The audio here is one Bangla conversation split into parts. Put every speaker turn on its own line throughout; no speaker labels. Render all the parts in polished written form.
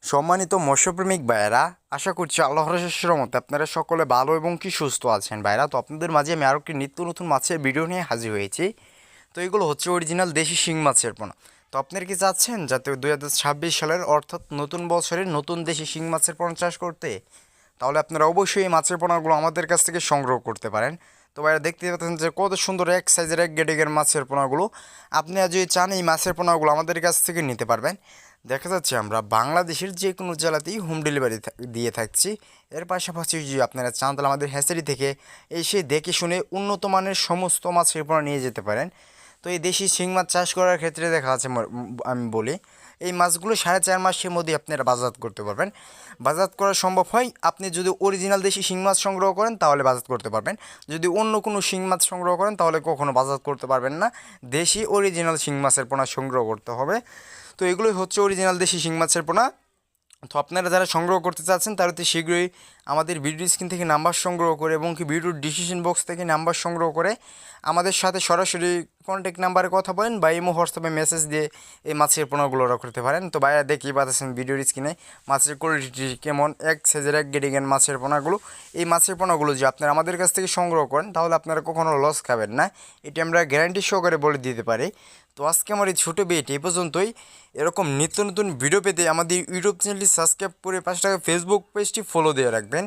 সম্মানিত মৎস্যপ্রেমিক ভাইয়েরা, আশা করছি আল্লাহর রহমতে আপনারা সকলে ভালো এবং কি সুস্থ আছেন ভাইরা। তো আপনাদের মাঝে আমি আরও একটি নিত্য নতুন মাছের ভিডিও নিয়ে হাজির হয়েছি। তো এগুলো হচ্ছে অরিজিনাল দেশি শিং মাছের পোনা। তো আপনারা কি চাচ্ছেন যাতে 2026 সালের অর্থাৎ নতুন বছরে নতুন দেশি শিং মাছের পোনা চাষ করতে? তাহলে আপনারা অবশ্যই এই মাছের পোনাগুলো আমাদের কাছ থেকে সংগ্রহ করতে পারেন। তো ভাইরা দেখতে পাচ্ছেন যে কত সুন্দর এক সাইজের এক গেডিগের মাছের পোনাগুলো। আপনি যদি চান এই মাছের পোনাগুলো আমাদের কাছ থেকে নিতে পারবেন। দেখা যাচ্ছে আমরা বাংলাদেশের যে কোনো জেলাতেই হোম ডেলিভারি দিয়ে থাকছি। এর পাশাপাশি যদি আপনারা চান তাহলে আমাদের হ্যাচারি থেকে এসে দেখে শুনে উন্নত মানের সমস্ত মাছের পোনা নিয়ে যেতে পারেন। তো এই দেশি শিং মাছ চাষ করার ক্ষেত্রে দেখা যাচ্ছে আমি বলি এই মাছগুলো 4.5 মাসের মধ্যে আপনারা বাজার করতে পারবেন। বাজার করা সম্ভব হয় আপনি যদি অরিজিনাল দেশি শিং মাছ সংগ্রহ করেন তাহলে বাজার করতে পারবেন। যদি অন্য কোনো শিং মাছ সংগ্রহ করেন তাহলে কখনো বাজার করতে পারবেন না। দেশি অরিজিনাল শিং মাছের পোনা সংগ্রহ করতে হবে। তো এগুলোই হচ্ছে অরিজিনাল দেশি শিং মাছের পোনা। তো আপনারা যারা সংগ্রহ করতে চাচ্ছেন তারা অতি শীঘ্রই আমাদের ভিডিও স্ক্রিন থেকে নাম্বার সংগ্রহ করে এবং কি ভিডিওর ডিসিশন বক্স থেকে নাম্বার সংগ্রহ করে আমাদের সাথে সরাসরি কন্ট্যাক্ট নাম্বারে কথা বলেন বা ইমো হোয়াটসঅ্যাপে মেসেজ দিয়ে এই মাছের পোনাগুলো অর্ডার করতে পারেন। তো ভাইয়া দেখি পাচ্ছেন ভিডিওর স্ক্রিনে মাছের কোয়ালিটি কেমন, এক সাইজের এক গেডিগেন মাছের পোনাগুলো। এই মাছের পোনাগুলো যে আপনারা আমাদের কাছ থেকে সংগ্রহ করেন তাহলে আপনারা কখনো লস খাবেন না, এটি আমরা গ্যারান্টি সহকারে বলে দিতে পারি। তো আজকে আমার এই ছোটো ভিডিওটি এই পর্যন্তই। এরকম নিত্য নতুন ভিডিও পেতে আমাদের ইউটিউব চ্যানেলটি সাবস্ক্রাইব করে পাশে থাকা ফেসবুক পেজটি ফলো দিয়ে রাখবেন,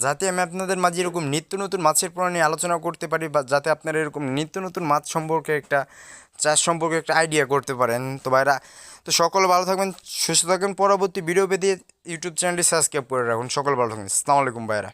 যাতে আমি আপনাদের মাঝে এরকম নিত্য নতুন মাছের পোনা নিয়ে আলোচনা করতে পারি বা যাতে আপনারা এরকম নিত্য নতুন মাছ সম্পর্কে একটা চাষ সম্পর্কে একটা আইডিয়া করতে পারেন। তো ভাইরা, তো সকলে ভালো থাকবেন, সুস্থ থাকবেন। পরবর্তী ভিডিও পেতে ইউটিউব চ্যানেলটি সাবস্ক্রাইব করে রাখুন। সকলে ভালো থাকবেন। আসসালামু আলাইকুম ভাইরা।